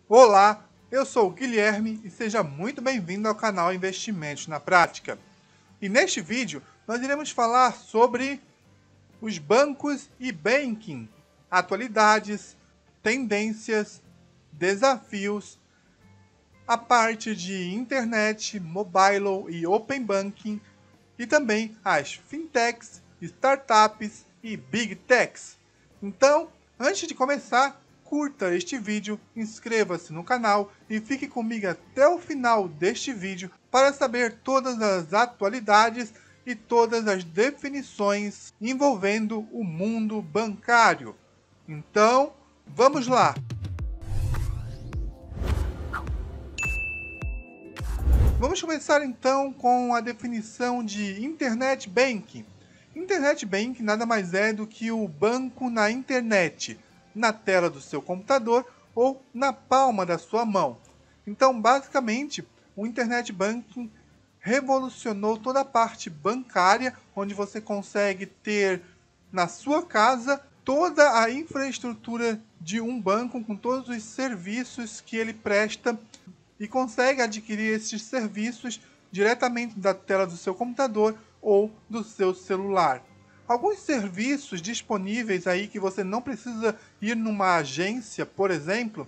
Olá, eu sou o Guilherme e seja muito bem-vindo ao canal Investimentos na Prática. E neste vídeo nós iremos falar sobre os bancos e banking, atualidades, tendências, desafios, a parte de internet, mobile e open banking e também as fintechs, startups e big techs. Então, antes de começar, curta este vídeo, inscreva-se no canal e fique comigo até o final deste vídeo para saber todas as atualidades e todas as definições envolvendo o mundo bancário. Então, vamos lá! Vamos começar então com a definição de Internet Banking. Internet Banking nada mais é do que o banco na internet, na tela do seu computador ou na palma da sua mão. Então, basicamente, o Internet Banking revolucionou toda a parte bancária, onde você consegue ter na sua casa toda a infraestrutura de um banco com todos os serviços que ele presta e consegue adquirir esses serviços diretamente da tela do seu computador ou do seu celular. Alguns serviços disponíveis aí que você não precisa ir numa agência, por exemplo,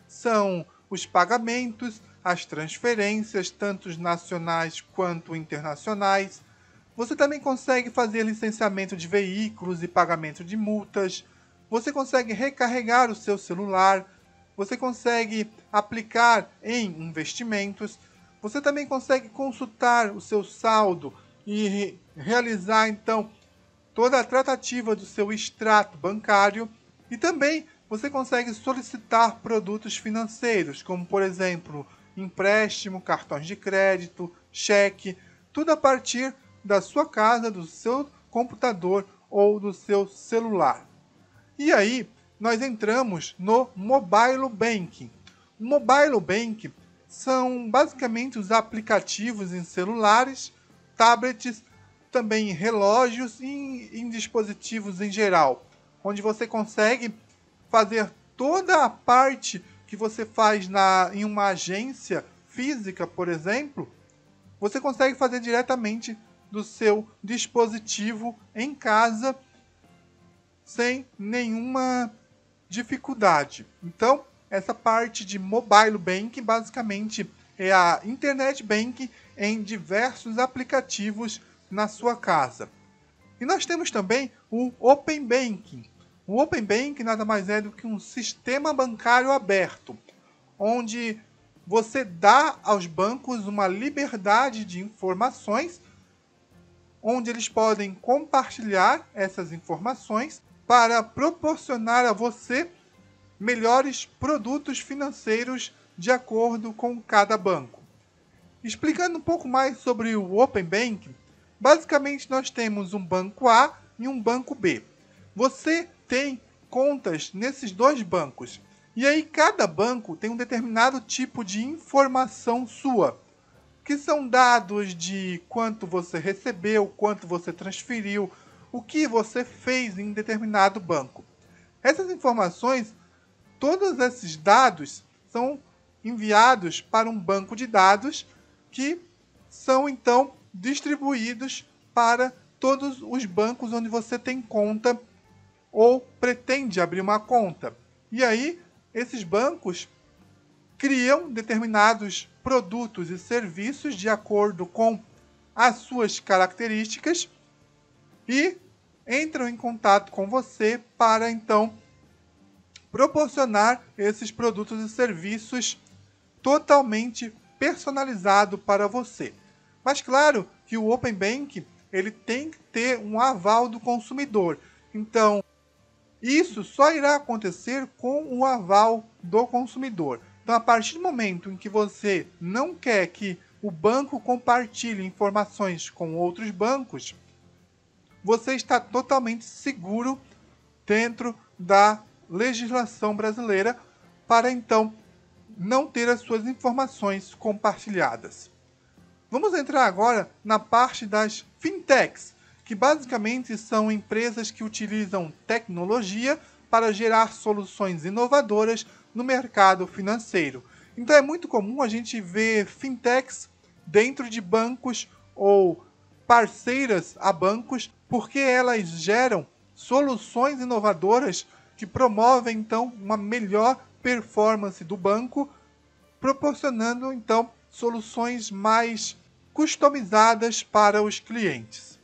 são os pagamentos, as transferências, tanto nacionais quanto internacionais. Você também consegue fazer licenciamento de veículos e pagamento de multas. Você consegue recarregar o seu celular. Você consegue aplicar em investimentos. Você também consegue consultar o seu saldo e realizar, então, toda a tratativa do seu extrato bancário. E também você consegue solicitar produtos financeiros, como, por exemplo, empréstimo, cartões de crédito, cheque, tudo a partir da sua casa, do seu computador ou do seu celular. E aí, nós entramos no Mobile Banking. O Mobile Banking são basicamente os aplicativos em celulares, tablets, também em relógios e em dispositivos em geral, onde você consegue fazer toda a parte que você faz em uma agência física, por exemplo, você consegue fazer diretamente do seu dispositivo em casa sem nenhuma dificuldade. Então, essa parte de mobile banking basicamente é a internet banking em diversos aplicativos na sua casa. E nós temos também o open banking. O open banking nada mais é do que um sistema bancário aberto, onde você dá aos bancos uma liberdade de informações, onde eles podem compartilhar essas informações para proporcionar a você melhores produtos financeiros de acordo com cada banco. Explicando um pouco mais sobre o Open Banking, basicamente nós temos um banco A e um banco B. Você tem contas nesses dois bancos. E aí cada banco tem um determinado tipo de informação sua, que são dados de quanto você recebeu, quanto você transferiu, o que você fez em determinado banco. Essas informações, todos esses dados são enviados para um banco de dados que são então distribuídos para todos os bancos onde você tem conta ou pretende abrir uma conta. E aí, esses bancos criam determinados produtos e serviços de acordo com as suas características e entram em contato com você para então proporcionar esses produtos e serviços totalmente personalizado para você. Mas claro que o Open Banking ele tem que ter um aval do consumidor. Então, isso só irá acontecer com o aval do consumidor. Então, a partir do momento em que você não quer que o banco compartilhe informações com outros bancos, você está totalmente seguro dentro da legislação brasileira para então não ter as suas informações compartilhadas. Vamos entrar agora na parte das fintechs, que basicamente são empresas que utilizam tecnologia para gerar soluções inovadoras no mercado financeiro. Então é muito comum a gente ver fintechs dentro de bancos ou parceiras a bancos, porque elas geram soluções inovadoras que promovem então uma melhor performance do banco, proporcionando então soluções mais customizadas para os clientes.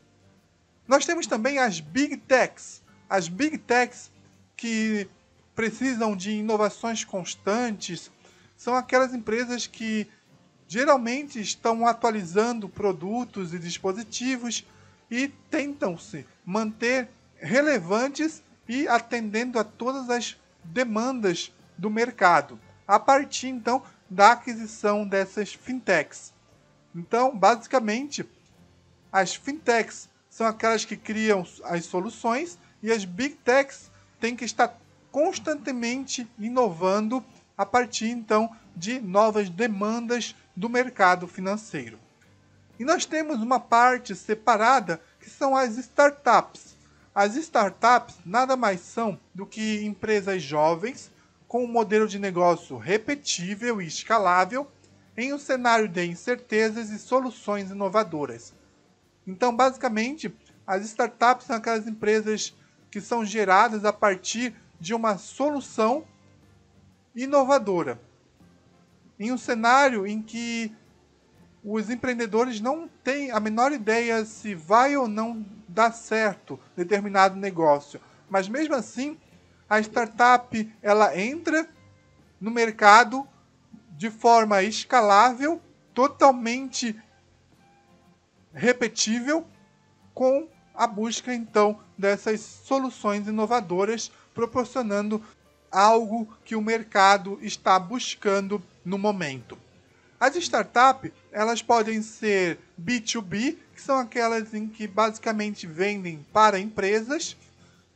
Nós temos também as Big Techs. As Big Techs que precisam de inovações constantes são aquelas empresas que geralmente estão atualizando produtos e dispositivos e tentam se manter relevantes e atendendo a todas as demandas do mercado, a partir então da aquisição dessas fintechs. Então, basicamente, as fintechs são aquelas que criam as soluções e as big techs têm que estar constantemente inovando a partir então de novas demandas do mercado financeiro. E nós temos uma parte separada que são as startups. As startups nada mais são do que empresas jovens com um modelo de negócio repetível e escalável em um cenário de incertezas e soluções inovadoras. Então, basicamente, as startups são aquelas empresas que são geradas a partir de uma solução inovadora, em um cenário em que os empreendedores não têm a menor ideia se vai ou não dar certo determinado negócio. Mas mesmo assim, a startup ela entra no mercado de forma escalável, totalmente repetível, com a busca então dessas soluções inovadoras, proporcionando algo que o mercado está buscando no momento. As startups, elas podem ser B2B, que são aquelas em que basicamente vendem para empresas.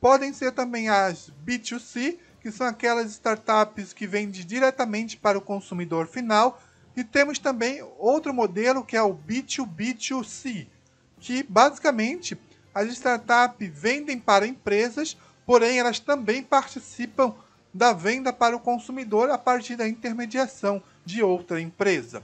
Podem ser também as B2C, que são aquelas startups que vendem diretamente para o consumidor final. E temos também outro modelo que é o B2B2C, que basicamente as startups vendem para empresas, porém elas também participam da venda para o consumidor a partir da intermediação de outra empresa.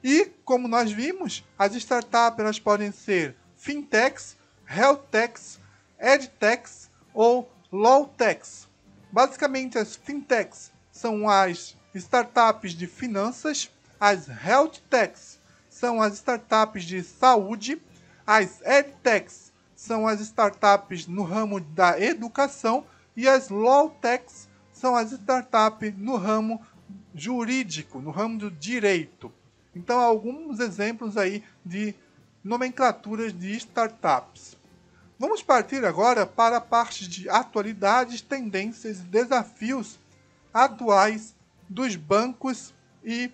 E, como nós vimos, as startups elas podem ser fintechs, healthtechs, edtechs ou lawtechs. Basicamente, as fintechs são as startups de finanças, as healthtechs são as startups de saúde, as edtechs são as startups no ramo da educação e as lawtechs são as startups no ramo jurídico, no ramo do direito. Então, alguns exemplos aí de nomenclaturas de startups. Vamos partir agora para a parte de atualidades, tendências e desafios atuais dos bancos e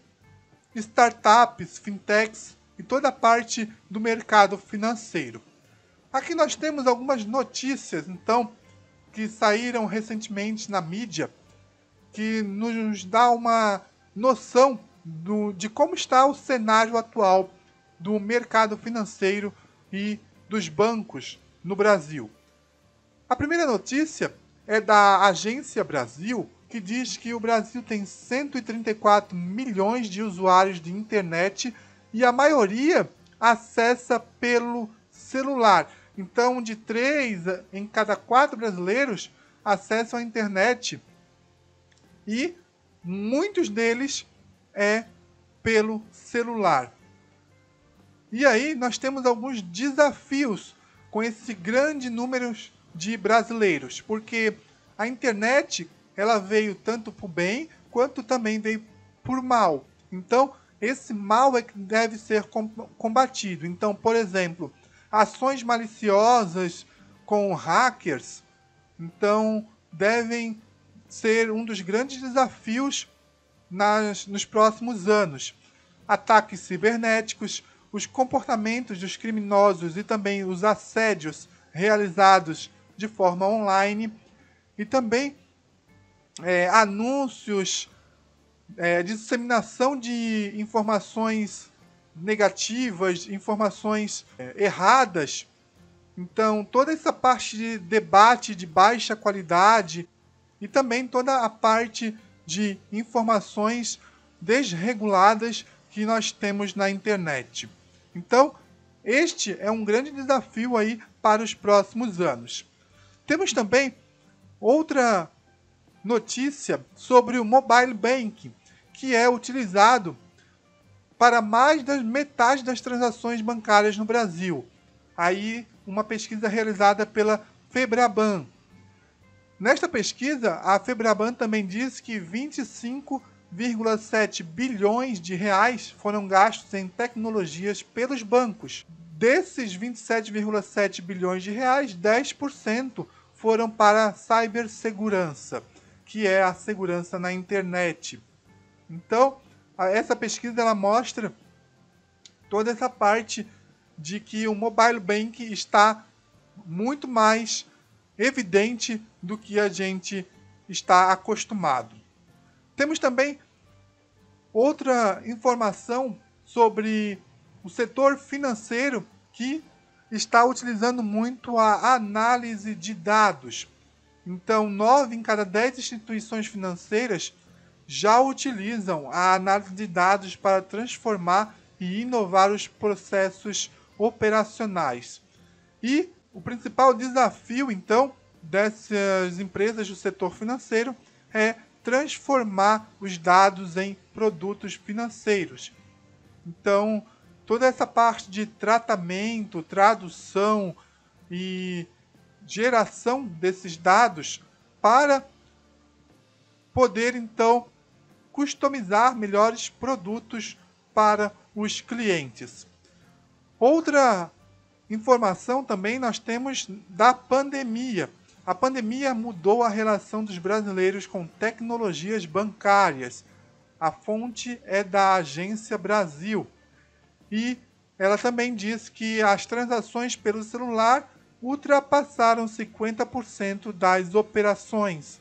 startups, fintechs e toda a parte do mercado financeiro. Aqui nós temos algumas notícias, então, que saíram recentemente na mídia, que nos dá uma noção de como está o cenário atual do mercado financeiro e dos bancos no Brasil. A primeira notícia é da Agência Brasil, que diz que o Brasil tem 134 milhões de usuários de internet e a maioria acessa pelo celular. Então, de 3 em cada 4 brasileiros acessam a internet e muitos deles é pelo celular. E aí nós temos alguns desafios com esse grande número de brasileiros, porque a internet ela veio tanto por bem quanto também veio por mal. Então, esse mal é que deve ser combatido. Então, por exemplo, ações maliciosas com hackers, então devem ser um dos grandes desafios nos próximos anos. Ataques cibernéticos, os comportamentos dos criminosos e também os assédios realizados de forma online e também anúncios, disseminação de informações negativas, informações erradas. Então, toda essa parte de debate de baixa qualidade e também toda a parte de informações desreguladas que nós temos na internet. Então, este é um grande desafio aí para os próximos anos. Temos também outra notícia sobre o Mobile Banking, que é utilizado para mais da metade das transações bancárias no Brasil. Aí, uma pesquisa realizada pela Febraban. Nesta pesquisa, a Febraban também disse que 25,7 bilhões de reais foram gastos em tecnologias pelos bancos. Desses 27,7 bilhões de reais, 10% foram para a cibersegurança, que é a segurança na internet. Então, essa pesquisa ela mostra toda essa parte de que o mobile banking está muito mais evidente do que a gente está acostumado. Temos também outra informação sobre o setor financeiro que está utilizando muito a análise de dados. Então, 9 em cada 10 instituições financeiras já utilizam a análise de dados para transformar e inovar os processos operacionais. E o principal desafio, então, dessas empresas do setor financeiro é transformar os dados em produtos financeiros. Então, toda essa parte de tratamento, tradução e geração desses dados para poder, então, customizar melhores produtos para os clientes. Outra informação também nós temos da pandemia. A pandemia mudou a relação dos brasileiros com tecnologias bancárias. A fonte é da Agência Brasil. E ela também diz que as transações pelo celular ultrapassaram 50% das operações.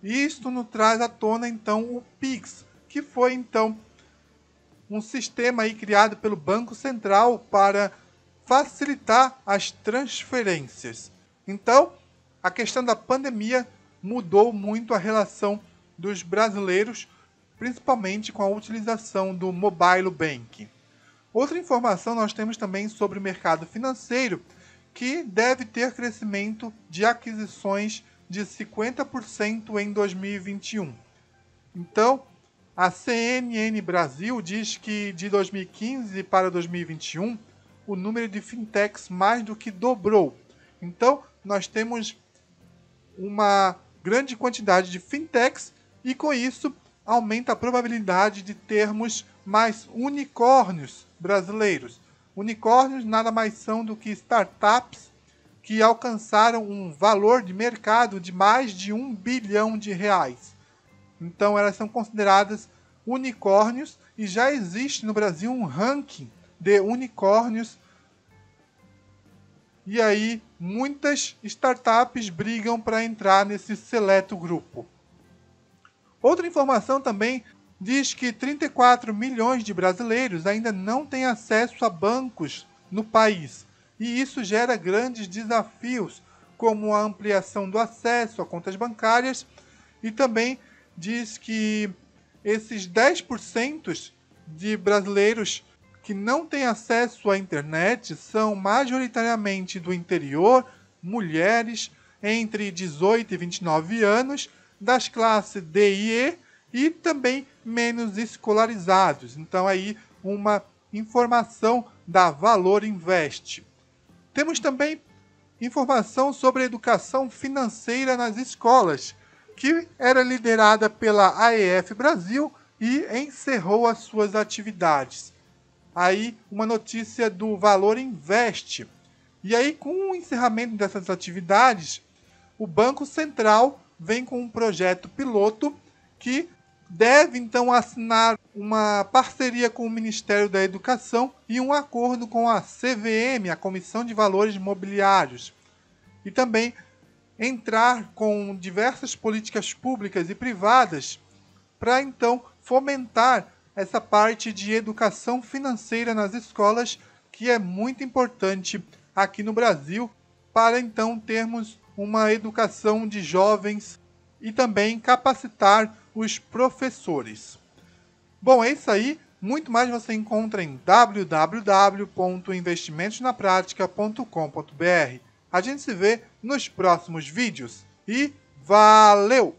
Isto nos traz à tona, então, o Pix, que foi, então, um sistema aí criado pelo Banco Central para facilitar as transferências. Então, a questão da pandemia mudou muito a relação dos brasileiros, principalmente com a utilização do mobile banking. Outra informação nós temos também sobre o mercado financeiro, que deve ter crescimento de aquisições de 50% em 2021. Então, a CNN Brasil diz que de 2015 para 2021, o número de fintechs mais do que dobrou. Então, nós temos uma grande quantidade de fintechs e, com isso, aumenta a probabilidade de termos mais unicórnios brasileiros. Unicórnios nada mais são do que startups que alcançaram um valor de mercado de mais de 1 bilhão de reais. Então, elas são consideradas unicórnios e já existe no Brasil um ranking de unicórnios. E aí, muitas startups brigam para entrar nesse seleto grupo. Outra informação também diz que 34 milhões de brasileiros ainda não têm acesso a bancos no país. E isso gera grandes desafios, como a ampliação do acesso a contas bancárias, e também diz que esses 10% de brasileiros que não têm acesso à internet são majoritariamente do interior, mulheres entre 18 e 29 anos, das classes D e E também menos escolarizados. Então aí uma informação da Valor Invest. Temos também informação sobre a educação financeira nas escolas, que era liderada pela AEF Brasil e encerrou as suas atividades. Aí uma notícia do Valor Invest. E aí, com o encerramento dessas atividades, o Banco Central vem com um projeto piloto que deve então assinar uma parceria com o Ministério da Educação e um acordo com a CVM, a Comissão de Valores Mobiliários, e também entrar com diversas políticas públicas e privadas para então fomentar essa parte de educação financeira nas escolas, que é muito importante aqui no Brasil, para então termos uma educação de jovens e também capacitar os professores. Bom, é isso aí. Muito mais você encontra em www.investimentosnapratica.com.br. A gente se vê nos próximos vídeos e valeu!